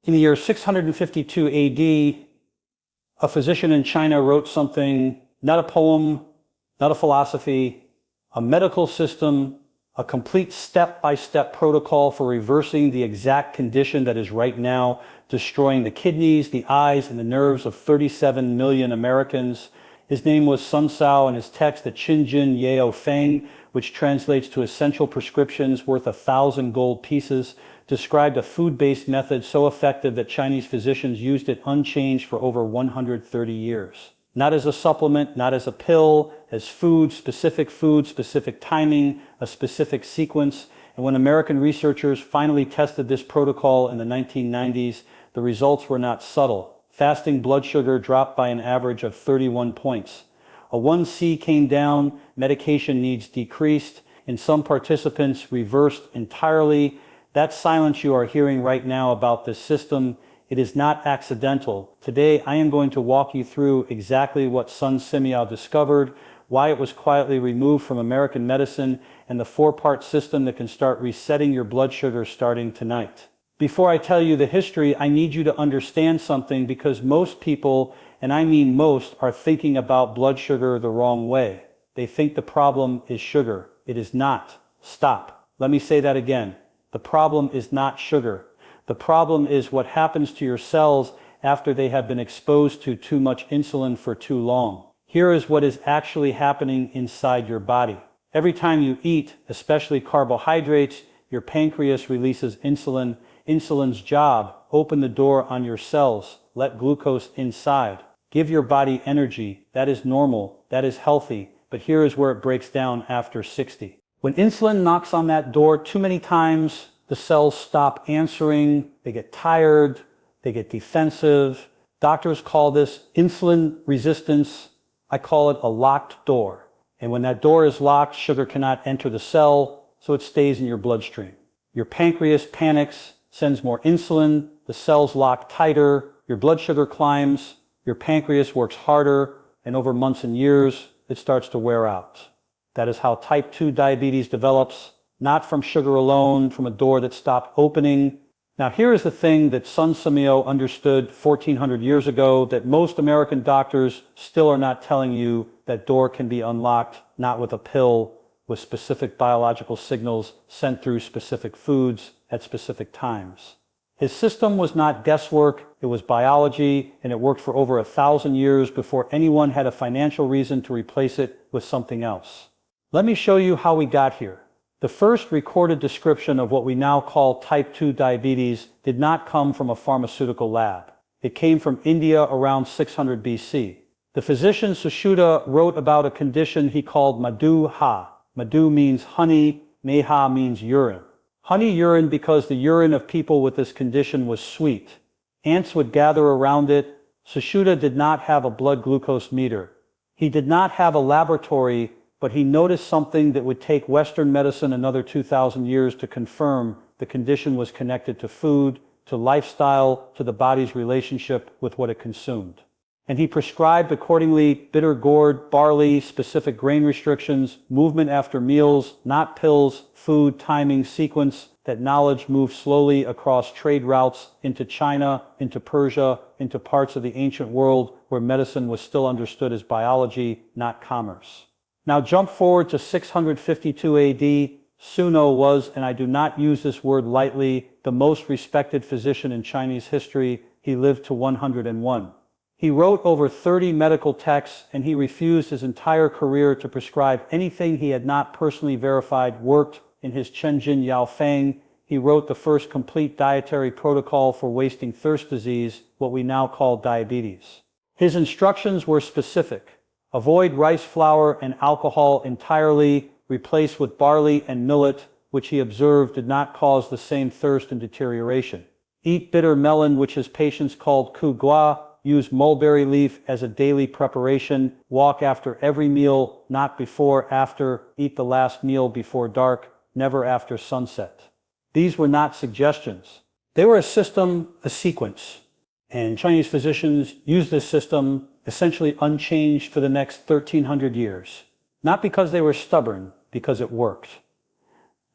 In the year 652 AD, a physician in China wrote something, not a poem, not a philosophy, a medical system, a complete step-by-step protocol for reversing the exact condition that is right now destroying the kidneys, the eyes, and the nerves of 37 million Americans. His name was Sun Simiao, and his text, the Qinjin Yao Feng, which translates to essential prescriptions worth 1,000 gold pieces, described a food-based method so effective that Chinese physicians used it unchanged for over 130 years. Not as a supplement, not as a pill, as food, specific timing, a specific sequence. And when American researchers finally tested this protocol in the 1990s, the results were not subtle. Fasting blood sugar dropped by an average of 31 points. A 1C came down, medication needs decreased, in some participants reversed entirely. That silence you are hearing right now about this system, it is not accidental. Today I am going to walk you through exactly what Sun Simiao discovered, why it was quietly removed from American medicine, and the 4-part system that can start resetting your blood sugar starting tonight. Before I tell you the history, I need you to understand something, because most people, and I mean most, are thinking about blood sugar the wrong way. They think the problem is sugar. It is not. Stop. Let me say that again. The problem is not sugar. The problem is what happens to your cells after they have been exposed to too much insulin for too long. Here is what is actually happening inside your body. Every time you eat, especially carbohydrates, your pancreas releases insulin. Insulin's job, open the door on your cells, let glucose inside. Give your body energy. That is normal. That is healthy. But here is where it breaks down after 60. When insulin knocks on that door too many times, the cells stop answering, they get tired, they get defensive. Doctors call this insulin resistance. I call it a locked door. And when that door is locked, sugar cannot enter the cell, so it stays in your bloodstream. Your pancreas panics, sends more insulin, the cells lock tighter, your blood sugar climbs, your pancreas works harder, and over months and years, it starts to wear out. That is how type 2 diabetes develops. Not from sugar alone, from a door that stopped opening. Now here is the thing that Sun Simiao understood 1400 years ago that most American doctors still are not telling you. That door can be unlocked, not with a pill, with specific biological signals sent through specific foods at specific times. His system was not guesswork, it was biology, and it worked for over 1,000 years before anyone had a financial reason to replace it with something else. Let me show you how we got here. The first recorded description of what we now call type 2 diabetes did not come from a pharmaceutical lab. It came from India around 600 BC. The physician Sushruta wrote about a condition he called Madhu-ha. Madhu means honey, Meha means urine. Honey urine because the urine of people with this condition was sweet. Ants would gather around it. Sushruta did not have a blood glucose meter. He did not have a laboratory, but he noticed something that would take Western medicine another 2,000 years to confirm. The condition was connected to food, to lifestyle, to the body's relationship with what it consumed. And he prescribed accordingly bitter gourd, barley, specific grain restrictions, movement after meals, not pills, food, timing, sequence. That knowledge moved slowly across trade routes into China, into Persia, into parts of the ancient world where medicine was still understood as biology, not commerce. Now jump forward to 652 AD. Suno was, and I do not use this word lightly, the most respected physician in Chinese history. He lived to 101. He wrote over 30 medical texts, and he refused his entire career to prescribe anything he had not personally verified worked. In his Qinjin Yao Feng, he wrote the first complete dietary protocol for wasting thirst disease, what we now call diabetes. His instructions were specific. Avoid rice flour and alcohol entirely, replace with barley and millet, which he observed did not cause the same thirst and deterioration. Eat bitter melon, which his patients called ku gua. Use mulberry leaf as a daily preparation. Walk after every meal, not before, after. Eat the last meal before dark, never after sunset. These were not suggestions. They were a system, a sequence. And Chinese physicians used this system essentially unchanged for the next 1,300 years. Not because they were stubborn, because it worked.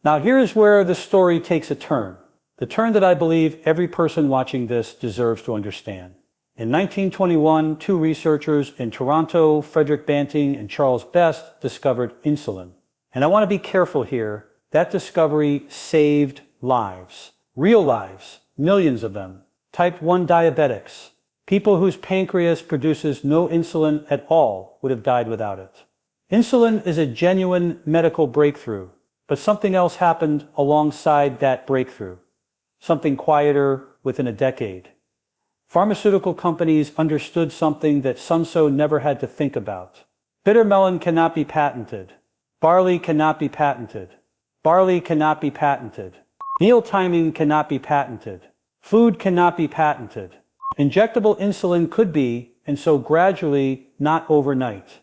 Now here is where the story takes a turn. The The term that I believe every person watching this deserves to understand. In 1921, two researchers in Toronto, Frederick Banting and Charles Best, discovered insulin. And I want to be careful here. That discovery saved lives. Real lives. Millions of them. Type 1 diabetics. People whose pancreas produces no insulin at all would have died without it. Insulin is a genuine medical breakthrough, but something else happened alongside that breakthrough. Something quieter within a decade. Pharmaceutical companies understood something that Sun Simiao never had to think about. Bitter melon cannot be patented. Barley cannot be patented. Barley cannot be patented. Meal timing cannot be patented. Food cannot be patented. Injectable insulin could be, and so gradually, not overnight.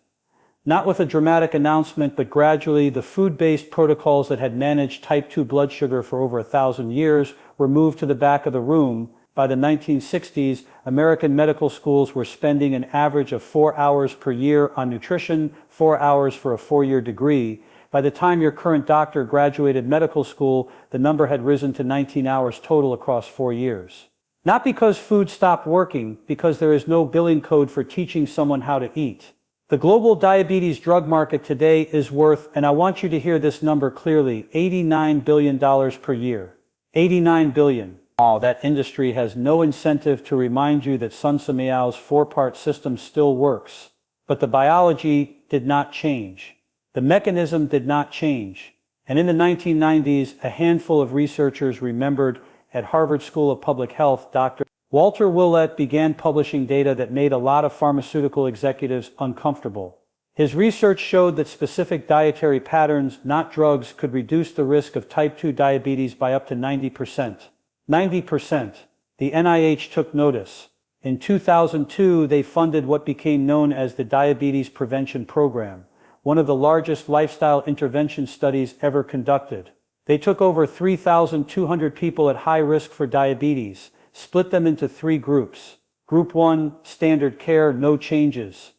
Not with a dramatic announcement, but gradually the food-based protocols that had managed type 2 blood sugar for over 1,000 years were moved to the back of the room. By the 1960s, American medical schools were spending an average of 4 hours per year on nutrition, 4 hours for a 4-year degree. By the time your current doctor graduated medical school, the number had risen to 19 hours total across 4 years. Not because food stopped working, because there is no billing code for teaching someone how to eat. The global diabetes drug market today is worth, and I want you to hear this number clearly, $89 billion per year. $89 billion. That industry has no incentive to remind you that Sun Simiao's 4-part system still works. But the biology did not change. The mechanism did not change. And in the 1990s, a handful of researchers remembered at Harvard School of Public Health, Dr. Walter Willett began publishing data that made a lot of pharmaceutical executives uncomfortable. His research showed that specific dietary patterns, not drugs, could reduce the risk of type 2 diabetes by up to 90%. 90%. The NIH took notice. In 2002, they funded what became known as the Diabetes Prevention Program, one of the largest lifestyle intervention studies ever conducted. They took over 3,200 people at high risk for diabetes, split them into 3 groups. Group 1, standard care, no changes.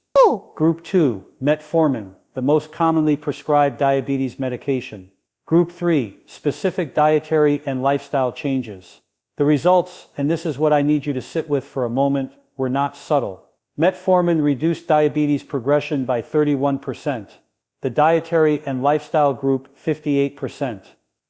Group 2, metformin, the most commonly prescribed diabetes medication. Group 3, specific dietary and lifestyle changes. The results, and this is what I need you to sit with for a moment, were not subtle. Metformin reduced diabetes progression by 31%. The dietary and lifestyle group, 58%.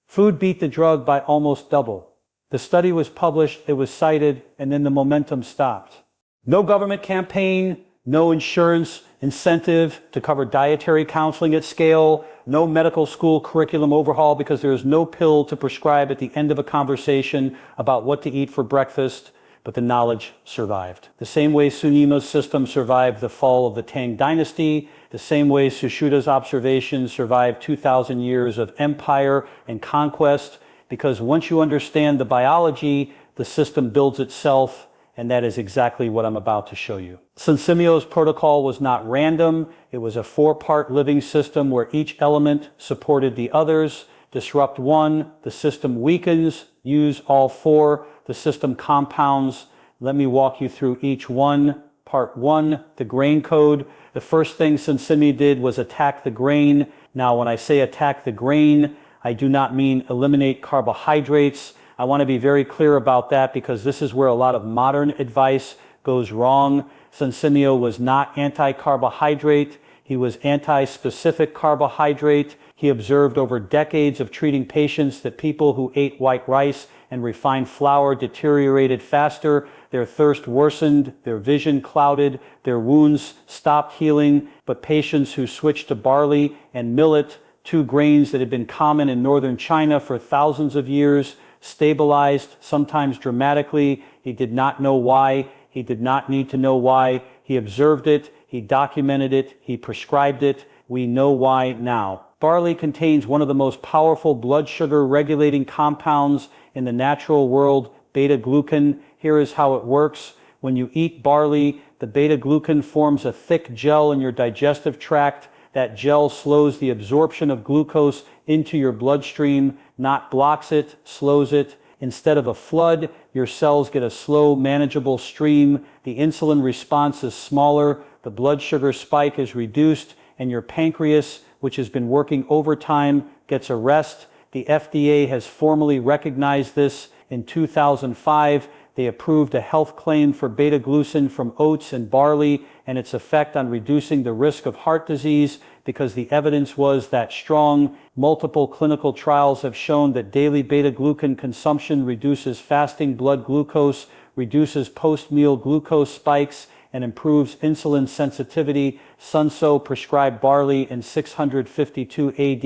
Food beat the drug by almost double. The study was published, it was cited, and then the momentum stopped. No government campaign, no insurance incentive to cover dietary counseling at scale, no medical school curriculum overhaul because there is no pill to prescribe at the end of a conversation about what to eat for breakfast, but the knowledge survived. The same way Sun Yima's system survived the fall of the Tang dynasty, the same way Sushruta's observations survived 2,000 years of empire and conquest, because once you understand the biology, the system builds itself, and that is exactly what I'm about to show you. Sun Simiao's protocol was not random. It was a 4-part living system where each element supported the others. Disrupt one, the system weakens. Use all 4, the system compounds. Let me walk you through each one. Part 1, the grain code. The first thing Sun Simiao did was attack the grain. Now, when I say attack the grain, I do not mean eliminate carbohydrates. I want to be very clear about that because this is where a lot of modern advice goes wrong. Sun Simiao was not anti-carbohydrate. He was anti-specific carbohydrate. He observed over decades of treating patients that people who ate white rice and refined flour deteriorated faster, their thirst worsened, their vision clouded, their wounds stopped healing, but patients who switched to barley and millet, 2 grains that had been common in northern China for thousands of years, stabilized, sometimes dramatically. He did not know why. He did not need to know why. He observed it. He documented it. He prescribed it. We know why now. Barley contains one of the most powerful blood sugar regulating compounds in the natural world, Beta-Glucan. Here is how it works. When you eat barley, the Beta-Glucan forms a thick gel in your digestive tract. That gel slows the absorption of glucose into your bloodstream, not blocks it, slows it. Instead of a flood, your cells get a slow, manageable stream. The insulin response is smaller, the blood sugar spike is reduced, and your pancreas, which has been working overtime, gets a rest. The FDA has formally recognized this In 2005, they approved a health claim for beta-glucan from oats and barley and its effect on reducing the risk of heart disease because the evidence was that strong. Multiple clinical trials have shown that daily beta-glucan consumption reduces fasting blood glucose, reduces post-meal glucose spikes, and improves insulin sensitivity. Sun Simiao prescribed barley in 652 AD.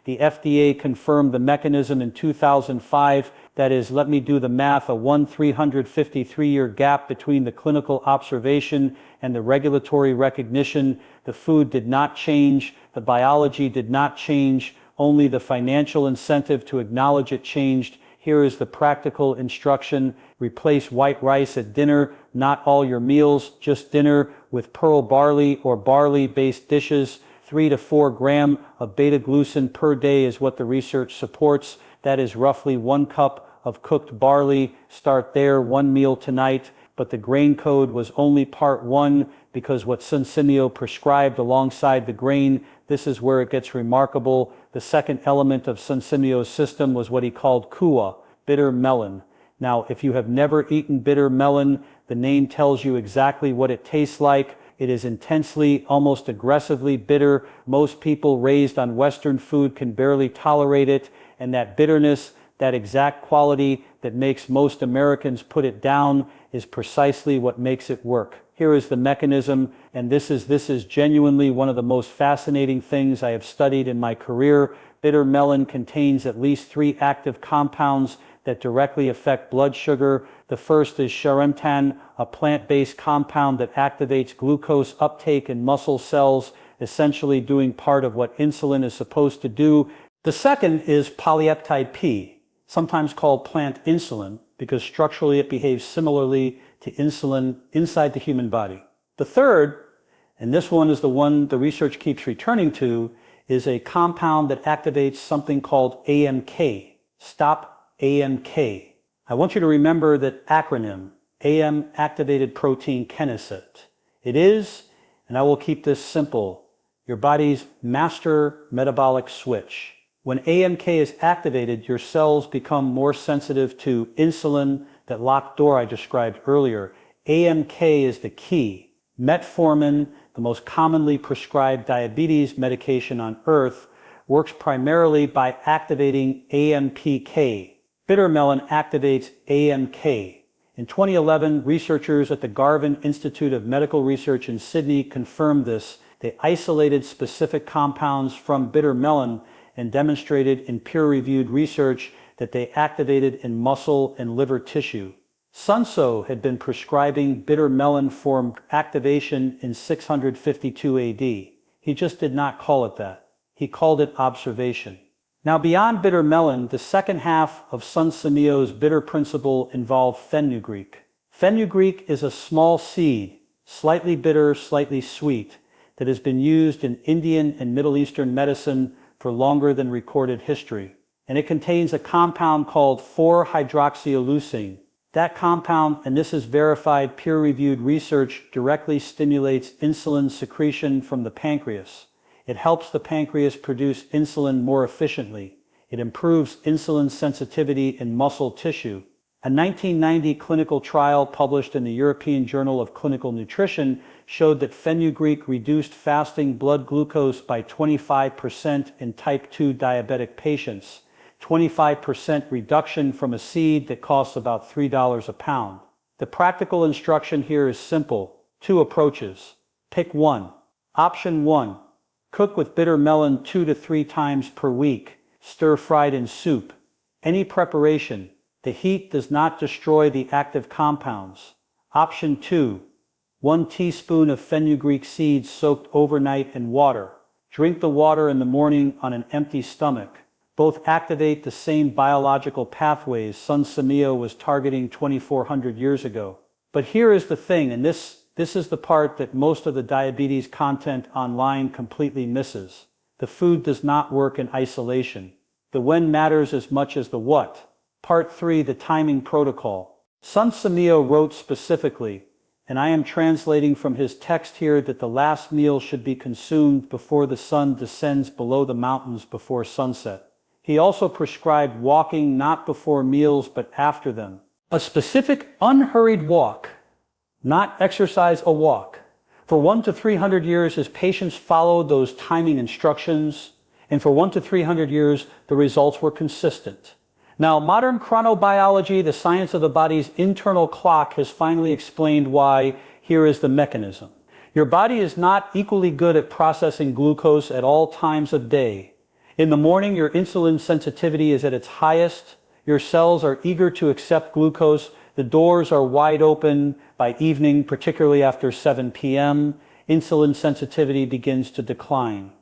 The FDA confirmed the mechanism in 2005. That is, let me do the math, a 353-year gap between the clinical observation and the regulatory recognition. The food did not change, the biology did not change, only the financial incentive to acknowledge it changed. Here is the practical instruction. Replace white rice at dinner, not all your meals, just dinner, with pearl barley or barley-based dishes. 3 to 4 grams of beta-glucan per day is what the research supports. That is roughly 1 cup of cooked barley. Start there, 1 meal tonight. But the grain code was only part 1 because what Sun Simiao prescribed alongside the grain, this is where it gets remarkable. The second element of Sun Simiao's system was what he called kuwa, bitter melon. Now, if you have never eaten bitter melon, the name tells you exactly what it tastes like. It is intensely, almost aggressively bitter. Most people raised on Western food can barely tolerate it, and that bitterness, that exact quality that makes most Americans put it down, is precisely what makes it work. Here is the mechanism, and this is genuinely one of the most fascinating things I have studied in my career. Bitter melon contains at least 3 active compounds that directly affect blood sugar. The first is sharemtan, a plant-based compound that activates glucose uptake in muscle cells, essentially doing part of what insulin is supposed to do. The second is polypeptide P, sometimes called plant insulin, because structurally it behaves similarly to insulin inside the human body. The third, and this one is the one the research keeps returning to, is a compound that activates something called AMK. Stop AMK. I want you to remember that acronym, AM activated protein kinase. It is, and I will keep this simple, your body's master metabolic switch. When AMK is activated, your cells become more sensitive to insulin, that locked door I described earlier. AMK is the key. Metformin, the most commonly prescribed diabetes medication on earth, works primarily by activating AMPK. Bitter melon activates AMK. In 2011, researchers at the Garvan Institute of Medical Research in Sydney confirmed this. They isolated specific compounds from bitter melon and demonstrated in peer-reviewed research that they activated in muscle and liver tissue. Sun Simiao had been prescribing bitter melon for activation in 652 AD. He just did not call it that. He called it observation. Now, beyond bitter melon, the second half of Sun Simiao's bitter principle involved fenugreek. Fenugreek is a small seed, slightly bitter, slightly sweet, that has been used in Indian and Middle Eastern medicine for longer than recorded history. And it contains a compound called 4-hydroxyleucine. That compound, and this is verified peer-reviewed research, directly stimulates insulin secretion from the pancreas. It helps the pancreas produce insulin more efficiently. It improves insulin sensitivity in muscle tissue. A 1990 clinical trial published in the European Journal of Clinical Nutrition showed that fenugreek reduced fasting blood glucose by 25% in type 2 diabetic patients. 25% reduction from a seed that costs about $3 a pound. The practical instruction here is simple. 2 approaches. Pick one. Option 1. Cook with bitter melon 2 to 3 times per week. Stir-fried in soup. Any preparation. The heat does not destroy the active compounds. Option 2. 1 teaspoon of fenugreek seeds soaked overnight in water. Drink the water in the morning on an empty stomach. Both activate the same biological pathways Sun Simiao was targeting 2,400 years ago. But here is the thing, and this is the part that most of the diabetes content online completely misses. The food does not work in isolation. The when matters as much as the what. Part 3, the timing protocol. Sun Simiao wrote specifically, and I am translating from his text here, that the last meal should be consumed before the sun descends below the mountains before sunset. He also prescribed walking not before meals but after them. A specific unhurried walk, not exercise, a walk. For 1 to 300 years, his patients followed those timing instructions, and for 1 to 300 years, the results were consistent. Now, modern chronobiology, the science of the body's internal clock, has finally explained why. Here is the mechanism. Your body is not equally good at processing glucose at all times of day. In the morning, your insulin sensitivity is at its highest. Your cells are eager to accept glucose. The doors are wide open. By evening, particularly after 7 p.m., insulin sensitivity begins to decline.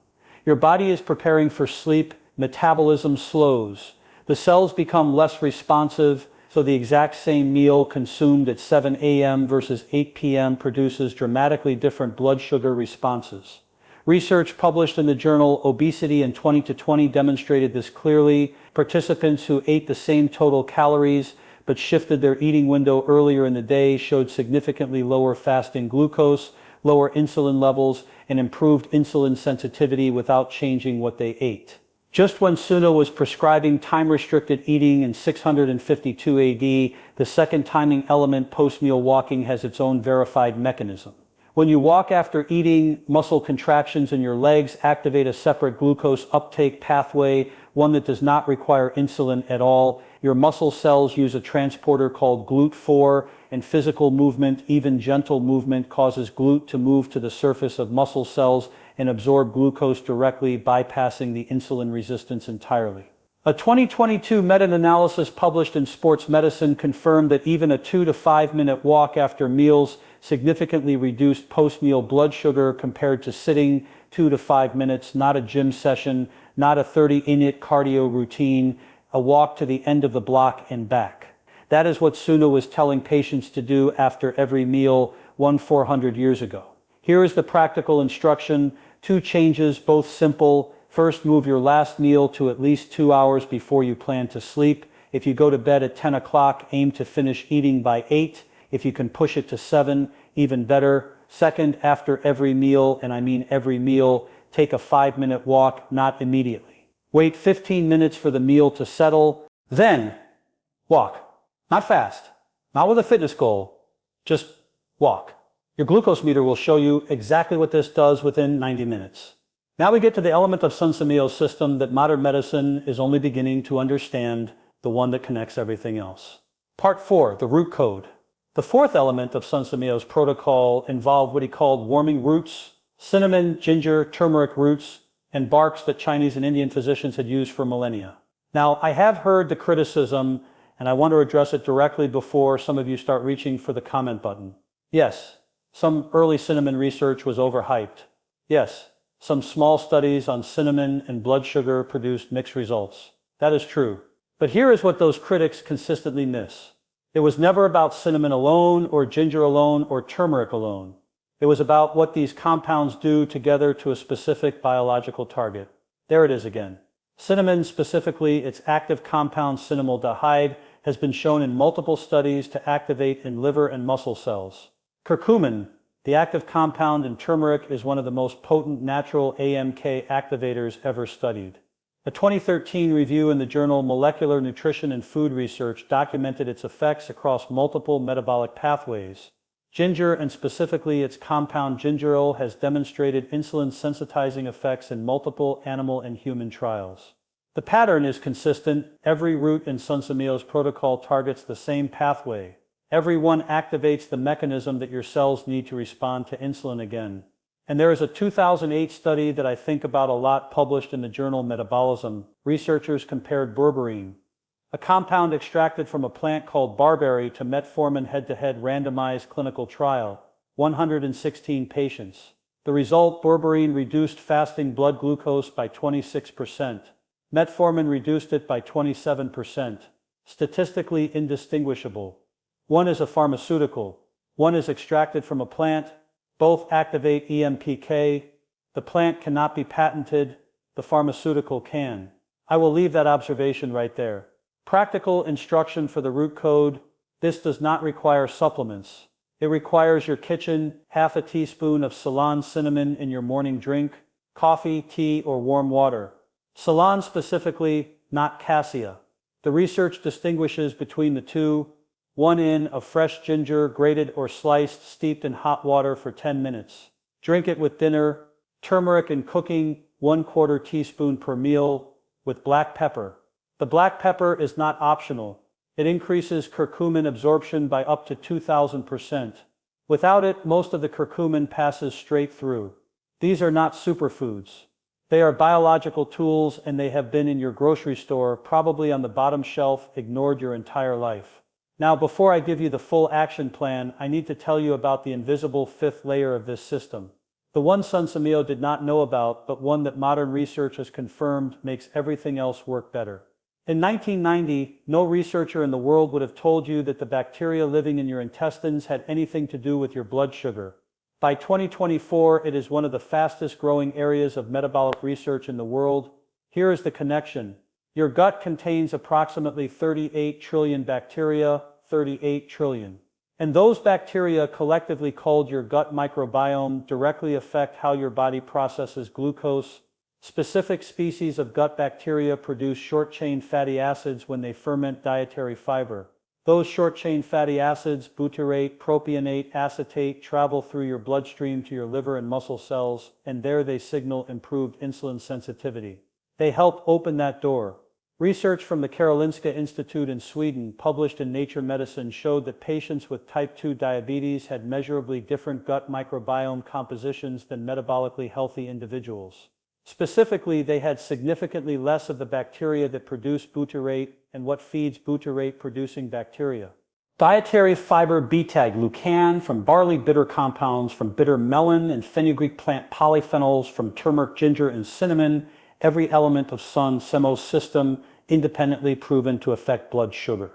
Your body is preparing for sleep. Metabolism slows. The cells become less responsive, so the exact same meal consumed at 7 a.m. versus 8 p.m. produces dramatically different blood sugar responses. Research published in the journal Obesity in 2020 demonstrated this clearly. Participants who ate the same total calories but shifted their eating window earlier in the day showed significantly lower fasting glucose, lower insulin levels, and improved insulin sensitivity without changing what they ate. Just when Suno was prescribing time-restricted eating in 652 AD, the second timing element, post-meal walking, has its own verified mechanism. When you walk after eating, muscle contractions in your legs activate a separate glucose uptake pathway, one that does not require insulin at all. Your muscle cells use a transporter called GLUT4, and physical movement, even gentle movement, causes GLUT to move to the surface of muscle cells and absorb glucose directly, bypassing the insulin resistance entirely. A 2022 meta-analysis published in Sports Medicine confirmed that even a 2 to 5 minute walk after meals significantly reduced post-meal blood sugar compared to sitting 2 to 5 minutes, not a gym session, not a 30-minute cardio routine, a walk to the end of the block and back. That is what Suno was telling patients to do after every meal 400 years ago. Here is the practical instruction. 2 changes, both simple. First, move your last meal to at least 2 hours before you plan to sleep. If you go to bed at 10 o'clock, aim to finish eating by 8. If you can push it to 7, even better. Second, after every meal, and I mean every meal, take a 5-minute walk, not immediately. Wait 15 minutes for the meal to settle, then walk. Not fast, not with a fitness goal, just walk. Your glucose meter will show you exactly what this does within 90 minutes. Now we get to the element of Sun Simiao's system that modern medicine is only beginning to understand, the one that connects everything else. Part 4, the root code. The fourth element of Sun Simiao's protocol involved what he called warming roots, cinnamon, ginger, turmeric roots, and barks that Chinese and Indian physicians had used for millennia. Now, I have heard the criticism, and I want to address it directly before some of you start reaching for the comment button. Yes, some early cinnamon research was overhyped. Yes, some small studies on cinnamon and blood sugar produced mixed results. That is true. But here is what those critics consistently miss. It was never about cinnamon alone, or ginger alone, or turmeric alone. It was about what these compounds do together to a specific biological target. There it is again. Cinnamon, specifically its active compound cinnamoldehyde, has been shown in multiple studies to activate in liver and muscle cells. Curcumin, the active compound in turmeric, is one of the most potent natural AMPK activators ever studied. A 2013 review in the journal Molecular Nutrition and Food Research documented its effects across multiple metabolic pathways. Ginger, and specifically its compound gingerol, has demonstrated insulin sensitizing effects in multiple animal and human trials. The pattern is consistent. Every root in Sun Simiao's protocol targets the same pathway. Every one activates the mechanism that your cells need to respond to insulin again. And there is a 2008 study that I think about a lot published in the journal Metabolism. Researchers compared berberine, a compound extracted from a plant called barberry, to metformin head-to-head randomized clinical trial, 116 patients. The result, berberine reduced fasting blood glucose by 26%. Metformin reduced it by 27%. Statistically indistinguishable. One is a pharmaceutical. One is extracted from a plant. Both activate AMPK. The plant cannot be patented. The pharmaceutical can. I will leave that observation right there. Practical instruction for the root code. This does not require supplements. It requires your kitchen, half a teaspoon of Ceylon cinnamon in your morning drink, coffee, tea, or warm water. Ceylon specifically, not cassia. The research distinguishes between the two: 1 in of fresh ginger, grated or sliced, steeped in hot water for 10 minutes. Drink it with dinner. Turmeric in cooking, 1/4 teaspoon per meal, with black pepper. The black pepper is not optional. It increases curcumin absorption by up to 2,000%. Without it, most of the curcumin passes straight through. These are not superfoods. They are biological tools, and they have been in your grocery store, probably on the bottom shelf, ignored your entire life. Now, before I give you the full action plan, I need to tell you about the invisible fifth layer of this system. The one Sun Simiao did not know about, but one that modern research has confirmed makes everything else work better. In 1990, no researcher in the world would have told you that the bacteria living in your intestines had anything to do with your blood sugar. By 2024, it is one of the fastest growing areas of metabolic research in the world. Here is the connection. Your gut contains approximately 38 trillion bacteria, 38 trillion. And those bacteria, collectively called your gut microbiome, directly affect how your body processes glucose. Specific species of gut bacteria produce short-chain fatty acids when they ferment dietary fiber. Those short-chain fatty acids, butyrate, propionate, acetate, travel through your bloodstream to your liver and muscle cells, and there they signal improved insulin sensitivity. They help open that door. Research from the Karolinska Institute in Sweden, published in Nature Medicine, showed that patients with type 2 diabetes had measurably different gut microbiome compositions than metabolically healthy individuals. Specifically, they had significantly less of the bacteria that produce butyrate and what feeds butyrate-producing bacteria. Dietary fiber Beta-Glucan from barley, bitter compounds from bitter melon and fenugreek plant, polyphenols from turmeric, ginger, and cinnamon, every element of Sun Simiao's system independently proven to affect blood sugar.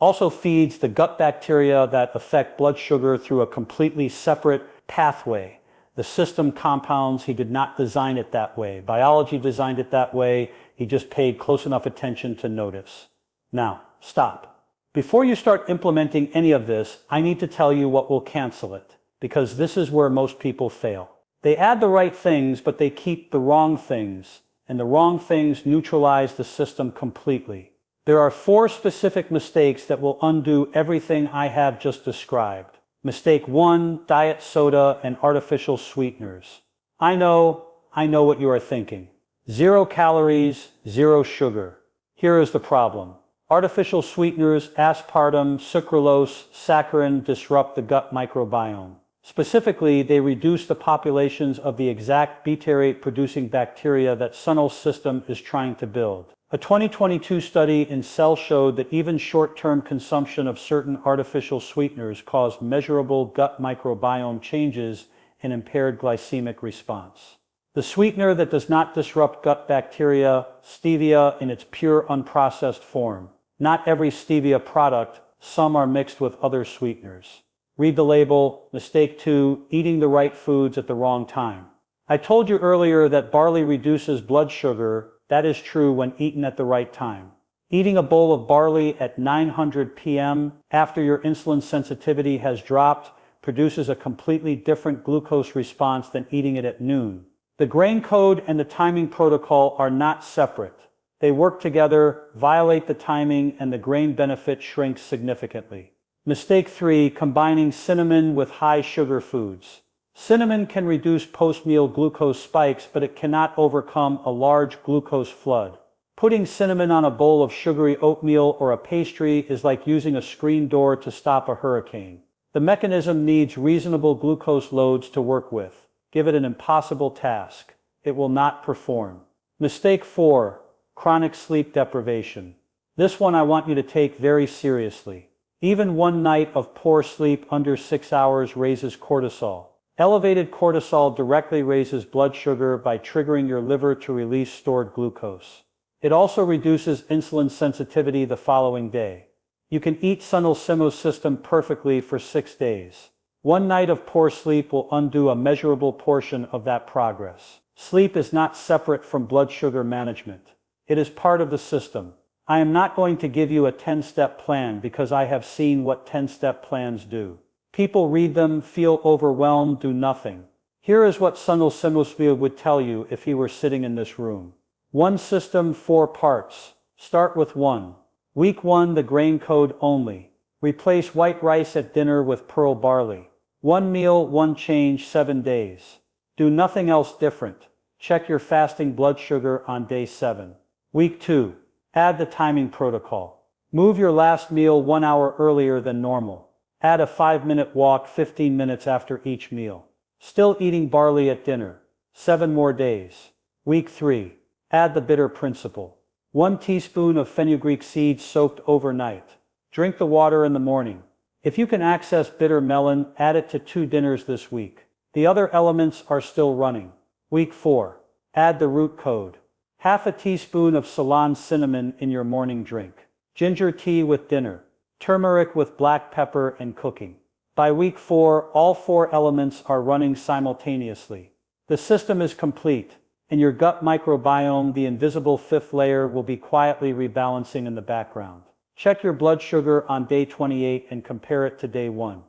Also feeds the gut bacteria that affect blood sugar through a completely separate pathway. The system compounds, he did not design it that way. Biology designed it that way. He just paid close enough attention to notice. Now, stop. Before you start implementing any of this, I need to tell you what will cancel it, because this is where most people fail. They add the right things, but they keep the wrong things, and the wrong things neutralize the system completely. There are 4 specific mistakes that will undo everything I have just described. Mistake 1, diet soda and artificial sweeteners. I know what you are thinking. 0 calories, 0 sugar. Here is the problem. Artificial sweeteners, aspartame, sucralose, saccharin disrupt the gut microbiome. Specifically, they reduce the populations of the exact butyrate-producing bacteria that Sun's system is trying to build. A 2022 study in Cell showed that even short-term consumption of certain artificial sweeteners caused measurable gut microbiome changes and impaired glycemic response. The sweetener that does not disrupt gut bacteria, stevia in its pure unprocessed form. Not every stevia product, some are mixed with other sweeteners. Read the label. Mistake 2, eating the right foods at the wrong time. I told you earlier that barley reduces blood sugar. That is true when eaten at the right time. Eating a bowl of barley at 900 p.m. after your insulin sensitivity has dropped produces a completely different glucose response than eating it at noon. The grain code and the timing protocol are not separate. They work together, violate the timing, and the grain benefit shrinks significantly. Mistake 3, combining cinnamon with high sugar foods. Cinnamon can reduce post-meal glucose spikes, but it cannot overcome a large glucose flood. Putting cinnamon on a bowl of sugary oatmeal or a pastry is like using a screen door to stop a hurricane. The mechanism needs reasonable glucose loads to work with. Give it an impossible task. It will not perform. Mistake 4, chronic sleep deprivation. This one I want you to take very seriously. Even one night of poor sleep under 6 hours raises cortisol. Elevated cortisol directly raises blood sugar by triggering your liver to release stored glucose. It also reduces insulin sensitivity the following day. You can eat Sun Simiao's system perfectly for 6 days. One night of poor sleep will undo a measurable portion of that progress. Sleep is not separate from blood sugar management. It is part of the system. I am not going to give you a 10-step plan because I have seen what 10-step plans do. People read them, feel overwhelmed, do nothing. Here is what Sun Simiao would tell you if he were sitting in this room. 1 system, 4 parts. Start with 1. Week 1, the grain code only. Replace white rice at dinner with pearl barley. 1 meal, 1 change, 7 days. Do nothing else different. Check your fasting blood sugar on day 7. Week 2. Add the timing protocol. Move your last meal 1 hour earlier than normal. Add a 5-minute walk 15 minutes after each meal. Still eating barley at dinner. 7 more days. Week 3. Add the bitter principle. 1 teaspoon of fenugreek seeds soaked overnight. Drink the water in the morning. If you can access bitter melon, add it to 2 dinners this week. The other elements are still running. Week 4. Add the root code. Half a teaspoon of Ceylon cinnamon in your morning drink. Ginger tea with dinner. Turmeric with black pepper and cooking. By week 4, all 4 elements are running simultaneously. The system is complete, and your gut microbiome, the invisible 5th layer, will be quietly rebalancing in the background. Check your blood sugar on day 28 and compare it to day 1.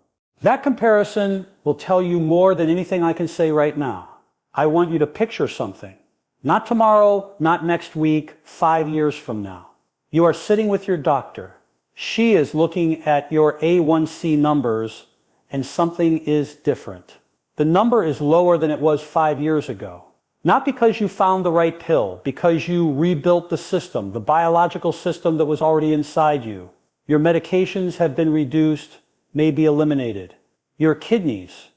That comparison will tell you more than anything I can say right now. I want you to picture something. Not tomorrow, not next week, 5 years from now. You are sitting with your doctor. She is looking at your A1C numbers, and something is different. The number is lower than it was 5 years ago. Not because you found the right pill, because you rebuilt the system, the biological system that was already inside you. Your medications have been reduced, may be eliminated. Your kidneys,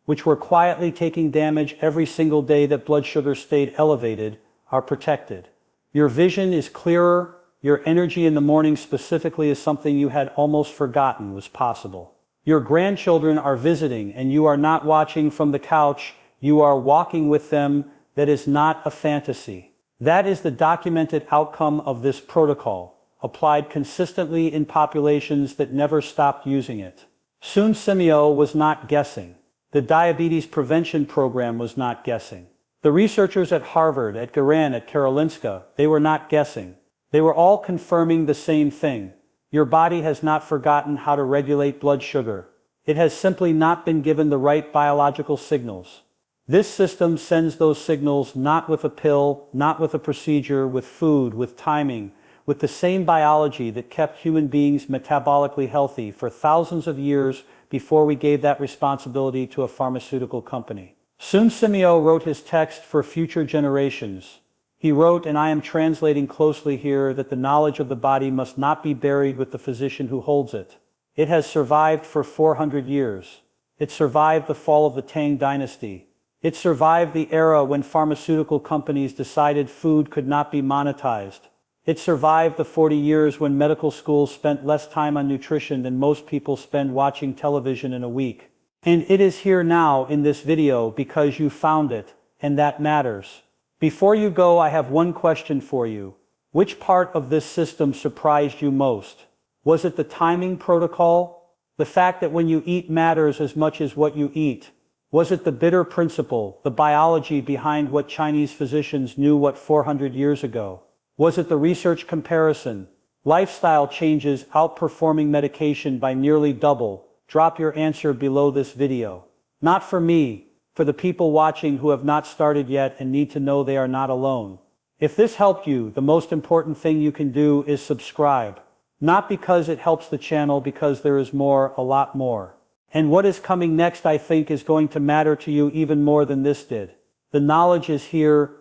which were quietly taking damage every single day that blood sugar stayed elevated, are protected. Your vision is clearer. Your energy in the morning specifically is something you had almost forgotten was possible. Your grandchildren are visiting, and you are not watching from the couch. You are walking with them. That is not a fantasy. That is the documented outcome of this protocol, applied consistently in populations that never stopped using it. Sun Simiao was not guessing. The diabetes prevention program was not guessing. The researchers at Harvard, at Garan, at Karolinska, they were not guessing. They were all confirming the same thing. Your body has not forgotten how to regulate blood sugar. It has simply not been given the right biological signals. This system sends those signals not with a pill, not with a procedure, with food, with timing, with the same biology that kept human beings metabolically healthy for thousands of years before we gave that responsibility to a pharmaceutical company. Sun Simiao wrote his text for future generations. He wrote, and I am translating closely here, that the knowledge of the body must not be buried with the physician who holds it. It has survived for 400 years. It survived the fall of the Tang dynasty. It survived the era when pharmaceutical companies decided food could not be monetized. It survived the 40 years when medical schools spent less time on nutrition than most people spend watching television in a week. And it is here now in this video because you found it, and that matters. Before you go, I have one question for you. Which part of this system surprised you most? Was it the timing protocol? The fact that when you eat matters as much as what you eat? Was it the bitter principle, the biology behind what Chinese physicians knew 400 years ago? Was it the research comparison? Lifestyle changes outperforming medication by nearly double. Drop your answer below this video. Not for me, for the people watching who have not started yet and need to know they are not alone. If this helped you, the most important thing you can do is subscribe. Not because it helps the channel, because there is more, a lot more. And what is coming next, I think, is going to matter to you even more than this did. The knowledge is here,